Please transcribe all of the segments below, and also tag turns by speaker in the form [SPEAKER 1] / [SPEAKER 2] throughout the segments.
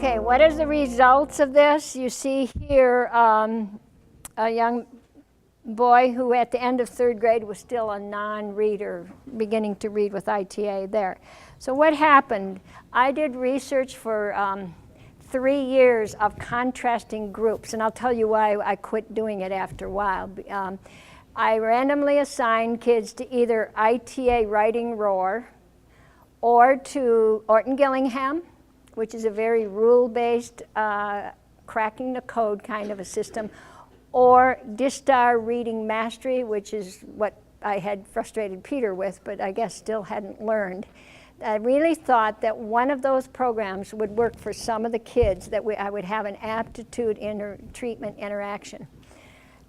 [SPEAKER 1] Okay, what is the results of this? You see here a young boy who at the end of 3rd grade was still a non-reader, beginning to read with i.t.a. there. So what happened? I did research for 3 years of contrasting groups, and I'll tell you why I quit doing it after a while. I randomly assigned kids to either i.t.a. Writing Roar or to Orton-Gillingham, which is a very rule-based, cracking the code kind of a system, or DISTAR Reading Mastery, which is what I had frustrated Peter with, but I guess still hadn't learned. I really thought that one of those programs would work for some of the kids, that I would have an aptitude treatment interaction.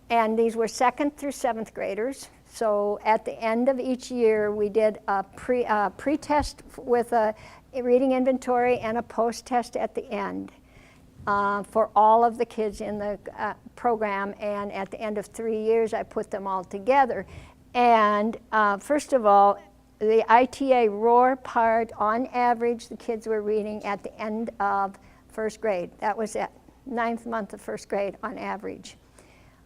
[SPEAKER 1] And these were 2nd through 7th graders. So at the end of each year, we did a pre-test with a reading inventory and a post-test at the end for all of the kids in the program. And at the end of 3 years, I put them all together. And first of all, the i.t.a. Roar part, on average, the kids were reading at the end of 1st grade. That was it, 9th month of 1st grade on average.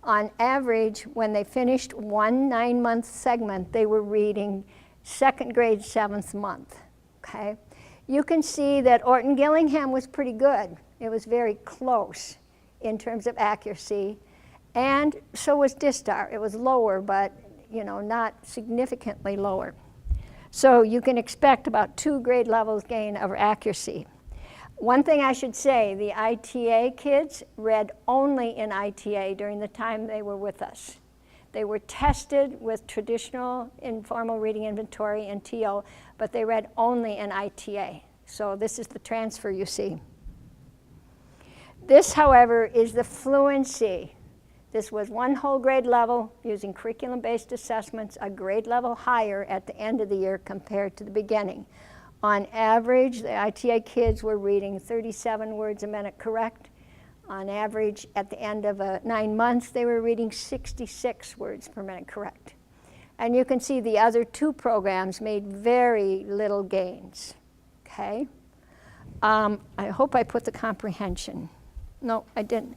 [SPEAKER 1] On average, when they finished one 9-month segment, they were reading 2nd grade, 7th month, okay? You can see that Orton-Gillingham was pretty good. It was very close in terms of accuracy, and so was DISTAR. It was lower, but not significantly lower. So you can expect about 2 grade levels gain of accuracy. One thing I should say, the i.t.a. kids read only in i.t.a. during the time they were with us. They were tested with traditional informal reading inventory and TO, but they read only in i.t.a. So this is the transfer you see. This, however, is the fluency. This was 1 whole grade level using curriculum-based assessments, a grade level higher at the end of the year compared to the beginning. On average, the i.t.a. kids were reading 37 words a minute correct. On average, at the end of 9 months, they were reading 66 words per minute correct. And you can see the other 2 programs made very little gains, okay? I hope I put the comprehension. No, I didn't.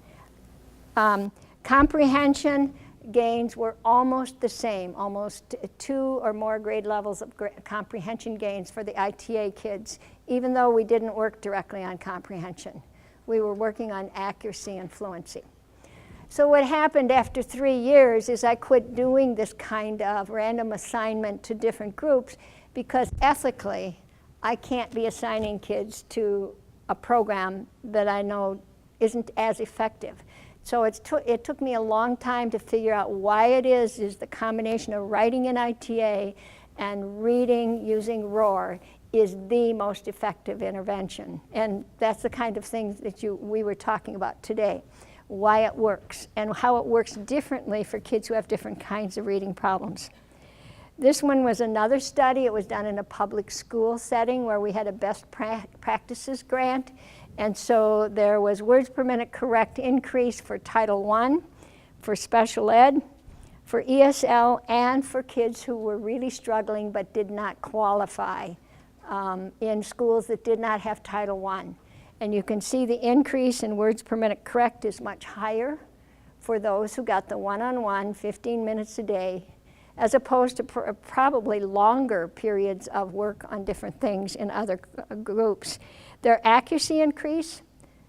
[SPEAKER 1] Comprehension gains were almost the same, almost 2 or more grade levels of comprehension gains for the i.t.a. kids, even though we didn't work directly on comprehension. We were working on accuracy and fluency. So what happened after 3 years is I quit doing this kind of random assignment to different groups because ethically, I can't be assigning kids to a program that I know isn't as effective. So it took me a long time to figure out why it is the combination of writing in i.t.a. and reading using Roar is the most effective intervention. And that's the kind of things that we were talking about today, why it works and how it works differently for kids who have different kinds of reading problems. This one was another study. It was done in a public school setting where we had a best practices grant. And so there was words per minute correct increase for Title I, for special ed, for ESL, and for kids who were really struggling but did not qualify in schools that did not have Title I. And you can see the increase in words per minute correct is much higher for those who got the one-on-one, 15 minutes a day, as opposed to probably longer periods of work on different things in other groups. Their accuracy increase,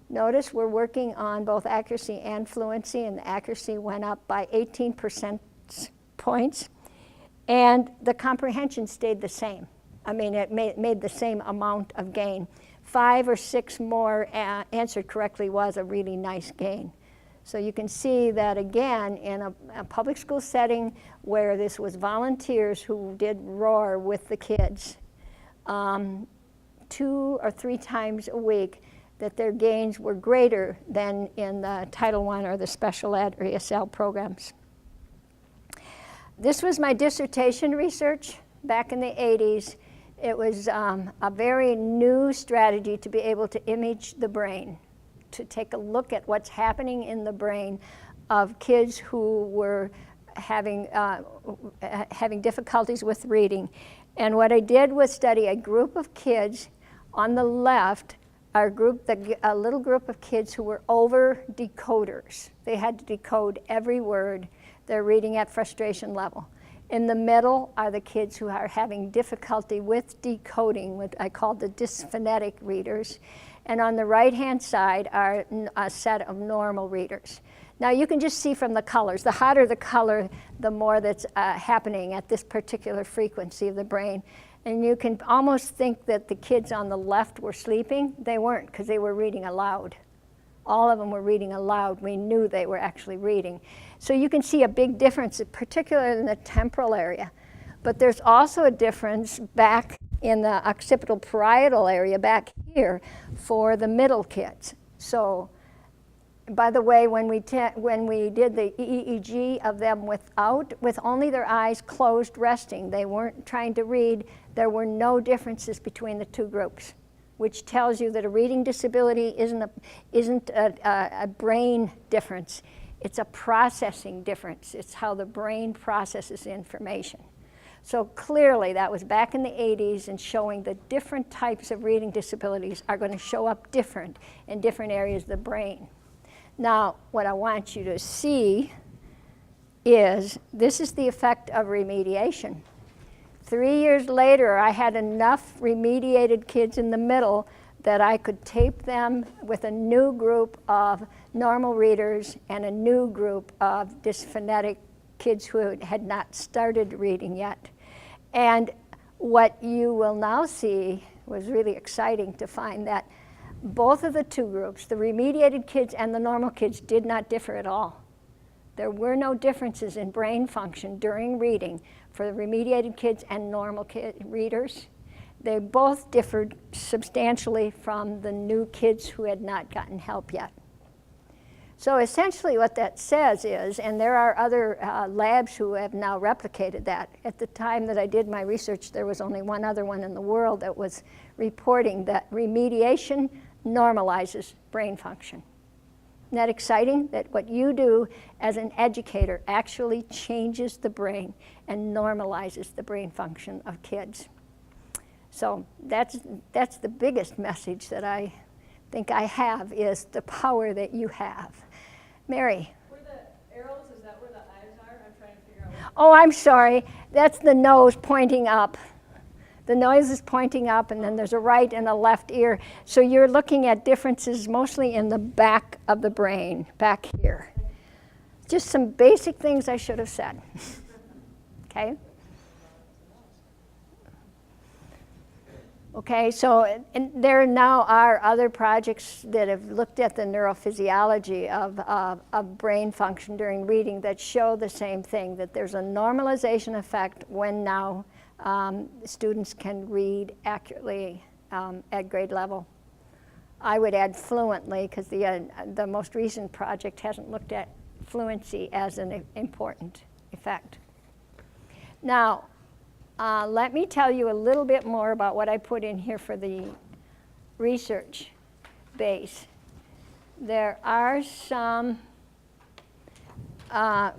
[SPEAKER 1] notice we're working on both accuracy and fluency, and the accuracy went up by 18% points, and the comprehension stayed the same. I mean, it made the same amount of gain. 5 or 6 more answered correctly was a really nice gain. So you can see that again in a public school setting where this was volunteers who did Roar with the kids. 2 or 3 times a week, that their gains were greater than in the Title I or the special ed or ESL programs. This was my dissertation research back in the 80s. It was a very new strategy to be able to image the brain, to take a look at what's happening in the brain of kids who were having difficulties with reading. And what I did was study a group of kids on the left are a little group of kids who were over decoders. They had to decode every word. They're reading at frustration level. In the middle are the kids who are having difficulty with decoding, what I call the dysphonetic readers. And on the right-hand side are a set of normal readers. Now you can just see from the colors. The hotter the color, the more that's happening at this particular frequency of the brain. And you can almost think that the kids on the left were sleeping. They weren't, because they were reading aloud. All of them were reading aloud. We knew they were actually reading. So you can see a big difference, particularly in the temporal area. But there's also a difference back in the occipital-parietal area back here for the middle kids. So, by the way, when we did the EEG of them with only their eyes closed resting, they weren't trying to read, there were no differences between the two groups, which tells you that a reading disability isn't a brain difference. It's a processing difference. It's how the brain processes information. So clearly that was back in the 80s and showing that different types of reading disabilities are going to show up different in different areas of the brain. Now, what I want you to see is this is the effect of remediation. 3 years later, I had enough remediated kids in the middle that I could tape them with a new group of normal readers and a new group of dysphonetic kids who had not started reading yet. And what you will now see was really exciting to find that both of the two groups, the remediated kids and the normal kids, did not differ at all. There were no differences in brain function during reading for the remediated kids and normal readers. They both differed substantially from the new kids who had not gotten help yet. So essentially what that says is, and there are other labs who have now replicated that. At the time that I did my research, there was only one other one in the world that was reporting that remediation normalizes brain function. Isn't that exciting? That what you do as an educator actually changes the brain and normalizes the brain function of kids. So that's the biggest message that I think I have, is the power that you have. Mary?
[SPEAKER 2] Where the arrows, is that where the eyes are? I'm trying to figure out.
[SPEAKER 1] Oh, I'm sorry. That's the nose pointing up. The nose is pointing up, and then there's a right and a left ear. So you're looking at differences mostly in the back of the brain, back here. Just some basic things I should have said. Okay? Okay, so and there now are other projects that have looked at the neurophysiology of brain function during reading that show the same thing, that there's a normalization effect when now students can read accurately at grade level. I would add fluently, because the most recent project hasn't looked at fluency as an important effect. Now, let me tell you a little bit more about what I put in here for the research base. There are some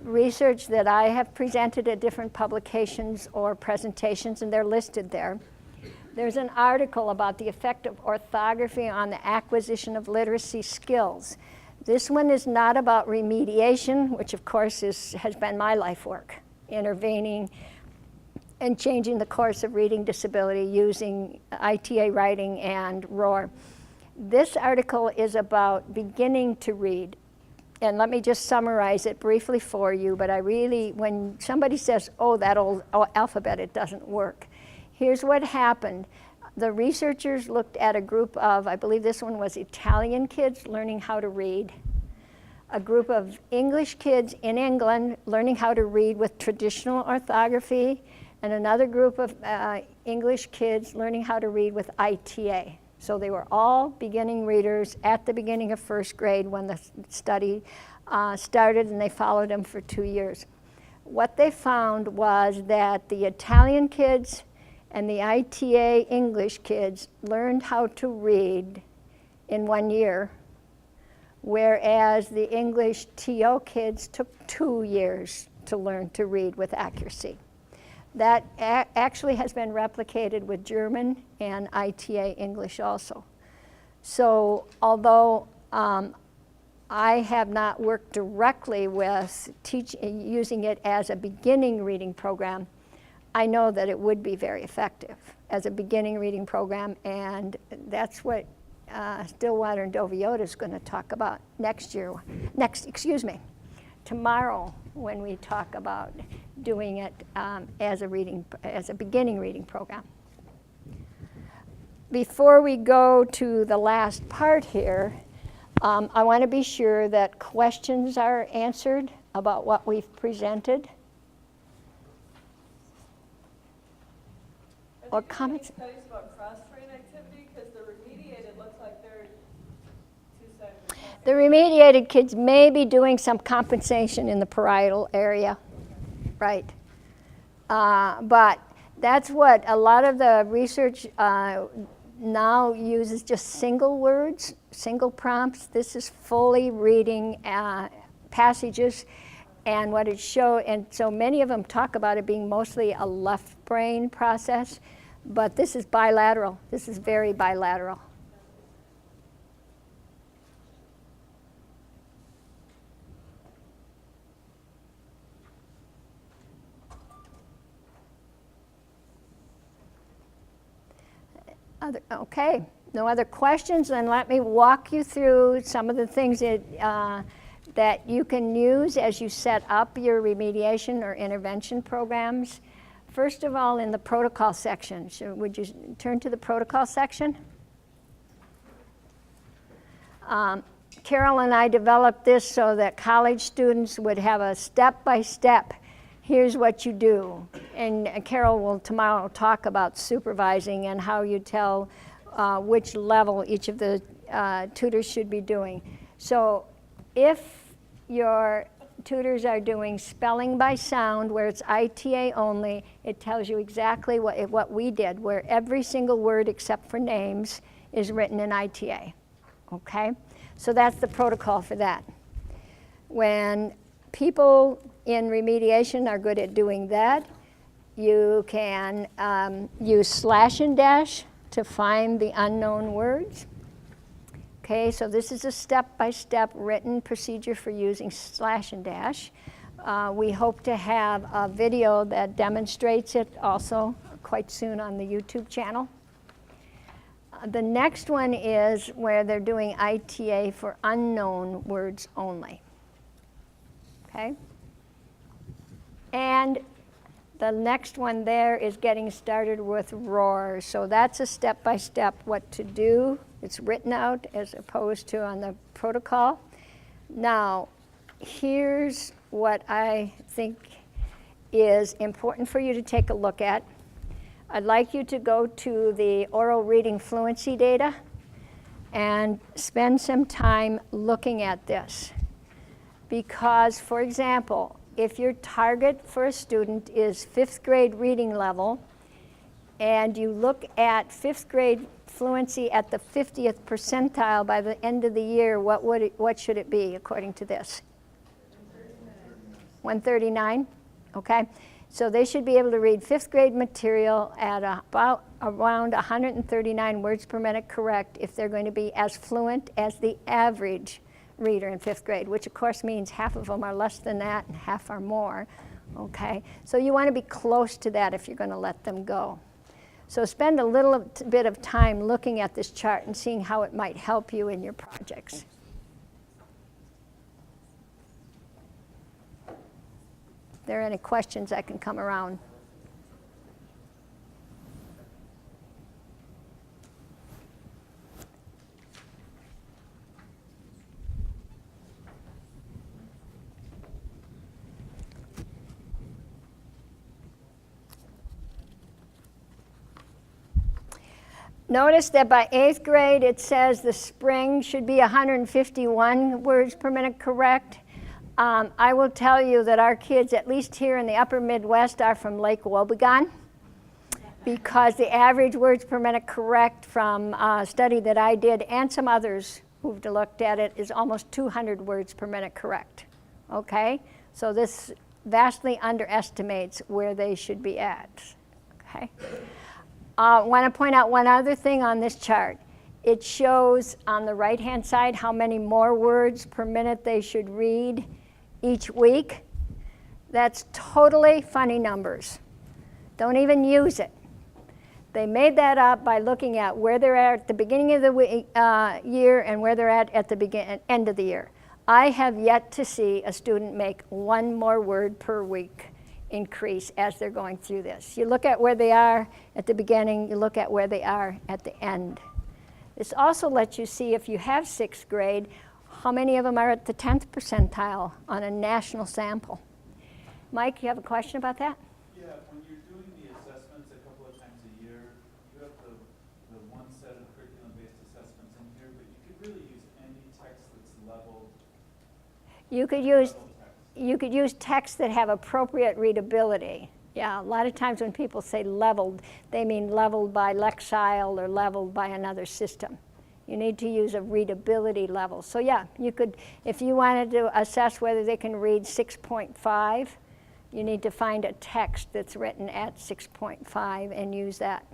[SPEAKER 1] research that I have presented at different publications or presentations, and they're listed there. There's an article about the effect of orthography on the acquisition of literacy skills. This one is not about remediation, which of course has been my life work, intervening and changing the course of reading disability using i.t.a. writing and ROAR. This article is about beginning to read. And let me just summarize it briefly for you, but when somebody says, oh, that old alphabet, it doesn't work. Here's what happened. The researchers looked at a group of, I believe this one was Italian kids learning how to read, a group of English kids in England learning how to read with traditional orthography, and another group of English kids learning how to read with i.t.a. So they were all beginning readers at the beginning of first grade when the study started, and they followed them for 2 years. What they found was that the Italian kids and the i.t.a. English kids learned how to read in 1 year, whereas the English TO kids took 2 years to learn to read with accuracy. That actually has been replicated with German and i.t.a. English also. So although I have not worked directly with using it as a beginning reading program, I know that it would be very effective as a beginning reading program, and that's what Stillwater and Doviota is going to talk about tomorrow when we talk about doing it as a beginning reading program. Before we go to the last part here, I want to be sure that questions are answered about what we've presented. Or comments?
[SPEAKER 2] Are there any studies about cross-train activity? Because the remediated looks like they're two sides of the coin.
[SPEAKER 1] The remediated kids may be doing some compensation in the parietal area, right? But that's what a lot of the research now uses, just single words, single prompts. This is fully reading passages, and what it shows, and so many of them talk about it being mostly a left brain process, but this is bilateral. This is very bilateral. Okay, no other questions? Then let me walk you through some of the things that you can use as you set up your remediation or intervention programs. First of all, in the protocol section, so would you turn to the protocol section? Carol and I developed this so that college students would have a step-by-step, here's what you do. And Carol will tomorrow talk about supervising and how you tell which level each of the tutors should be doing. So if your tutors are doing spelling by sound, where it's i.t.a. only, it tells you exactly what we did, where every single word except for names is written in i.t.a. Okay? So that's the protocol for that. When people in remediation are good at doing that, you can use slash and dash to find the unknown words. Okay, so this is a step-by-step written procedure for using slash and dash. We hope to have a video that demonstrates it also quite soon on the YouTube channel. The next one is where they're doing i.t.a. for unknown words only. Okay? And the next one there is getting started with roar. So that's a step-by-step what to do. It's written out as opposed to on the protocol. Now, here's what I think is important for you to take a look at. I'd like you to go to the oral reading fluency data and spend some time looking at this. Because, for example, if your target for a student is 5th grade reading level, and you look at 5th grade fluency at the 50th percentile by the end of the year, what should it be according to this? 139? Okay. So they should be able to read 5th grade material at around 139 words per minute correct if they're going to be as fluent as the average reader in 5th grade, which of course means half of them are less than that and half are more. Okay. So you want to be close to that if you're going to let them go. So spend a little bit of time looking at this chart and seeing how it might help you in your projects. If there are any questions, I can come around. Notice that by 8th grade, it says the spring should be 151 words per minute correct. I will tell you that our kids, at least here in the upper Midwest, are from Lake Wobegon, because the average words per minute correct from a study that I did and some others who've looked at it is almost 200 words per minute correct. Okay? So this vastly underestimates where they should be at. Okay? I want to point out one other thing on this chart. It shows on the right-hand side how many more words per minute they should read each week. That's totally funny numbers. Don't even use it. They made that up by looking at where they're at the beginning of the year and where they're at the end of the year. I have yet to see a student make one more word per week increase as they're going through this. You look at where they are at the beginning, you look at where they are at the end. This also lets you see, if you have 6th grade, how many of them are at the 10th percentile on a national sample. Mike, you have a question about that?
[SPEAKER 3] Yeah, when you're doing the assessments a couple of times a year, you have the one set of curriculum-based assessments in here, but you could really use any text that's leveled.
[SPEAKER 1] You could use texts that have appropriate readability. Yeah, a lot of times when people say leveled, they mean leveled by Lexile or leveled by another system. You need to use a readability level. So yeah, you could, if you wanted to assess whether they can read 6.5, you need to find a text that's written at 6.5 and use that.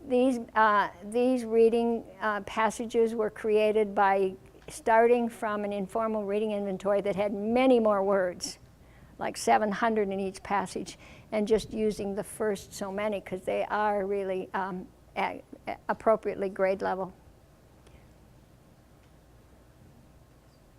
[SPEAKER 1] These reading passages were created by starting from an informal reading inventory that had many more words, like 700 in each passage, and just using the first so many because they are really appropriately grade level.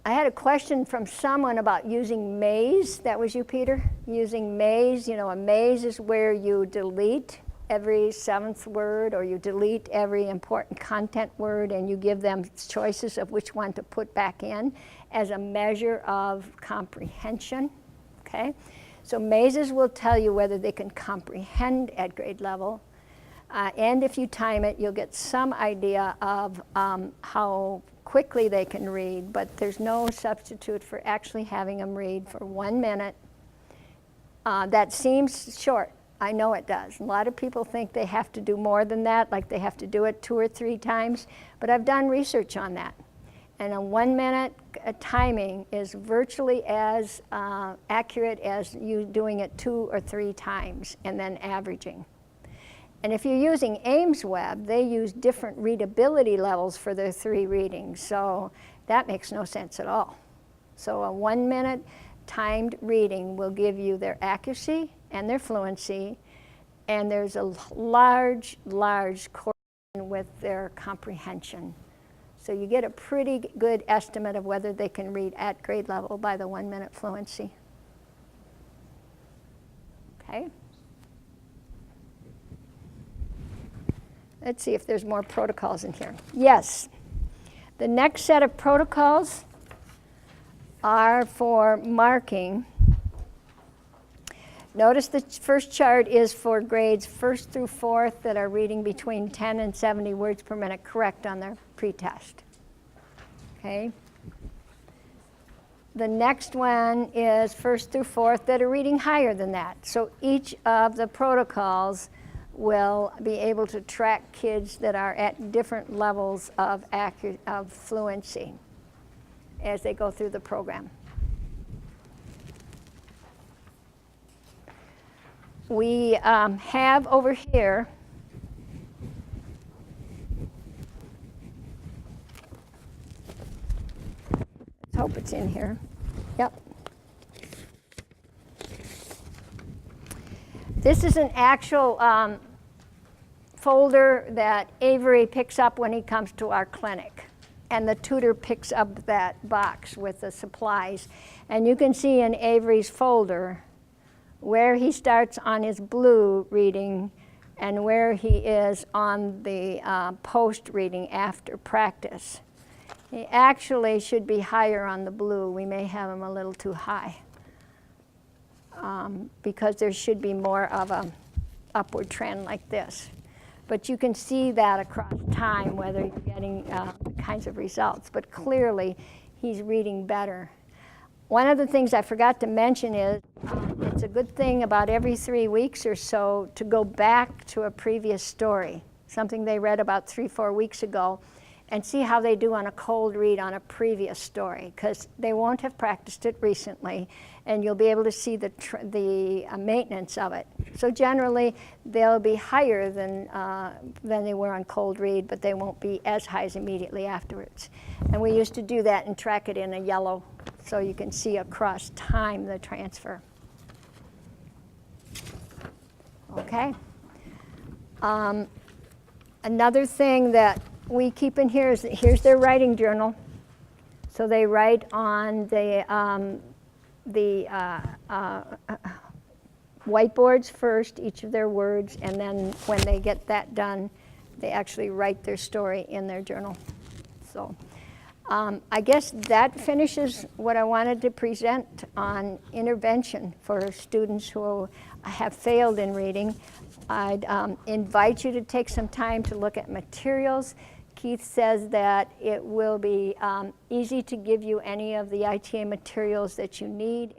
[SPEAKER 1] I had a question from someone about using maze. That was you, Peter? Using maze. You know, a maze is where you delete every 7th word or you delete every important content word and you give them choices of which one to put back in as a measure of comprehension. Okay? So mazes will tell you whether they can comprehend at grade level. And if you time it, you'll get some idea of how quickly they can read, but there's no substitute for actually having them read for 1 minute. That seems short. I know it does. A lot of people think they have to do more than that, like they have to do it 2 or 3 times, but I've done research on that. And a 1 minute timing is virtually as accurate as you doing it 2 or 3 times and then averaging. And if you're using Ames Web, they use different readability levels for their 3 readings, so that makes no sense at all. So a 1 minute timed reading will give you their accuracy and their fluency, and there's a large correlation with their comprehension. So you get a pretty good estimate of whether they can read at grade level by the 1 minute fluency. Okay? Let's see if there's more protocols in here. Yes. The next set of protocols are for marking. Notice the first chart is for grades 1st through 4th that are reading between 10 and 70 words per minute correct on their pretest. Okay? The next one is 1st through 4th that are reading higher than that. So each of the protocols will be able to track kids that are at different levels of fluency as they go through the program. We have over here let's hope it's in here. Yep. This is an actual folder that Avery picks up when he comes to our clinic. And the tutor picks up that box with the supplies. And you can see in Avery's folder where he starts on his blue reading and where he is on the post reading after practice. He actually should be higher on the blue. We may have him a little too high because there should be more of an upward trend like this. But you can see that across time, whether you're getting kinds of results. But clearly, he's reading better. One of the things I forgot to mention is it's a good thing about every 3 weeks or so to go back to a previous story, something they read about 3-4 weeks ago, and see how they do on a cold read on a previous story, because they won't have practiced it recently, and you'll be able to see the maintenance of it. So generally, they'll be higher than they were on cold read, but they won't be as high as immediately afterwards. And we used to do that and track it in a yellow, so you can see across time the transfer. Okay. Another thing that we keep in here is that here's their writing journal. So they write on the whiteboards first, each of their words, and then when they get that done, they actually write their story in their journal. So I guess that finishes what I wanted to present on intervention for students who have failed in reading. I'd invite you to take some time to look at materials. Keith says that it will be easy to give you any of the i.t.a. materials that you need.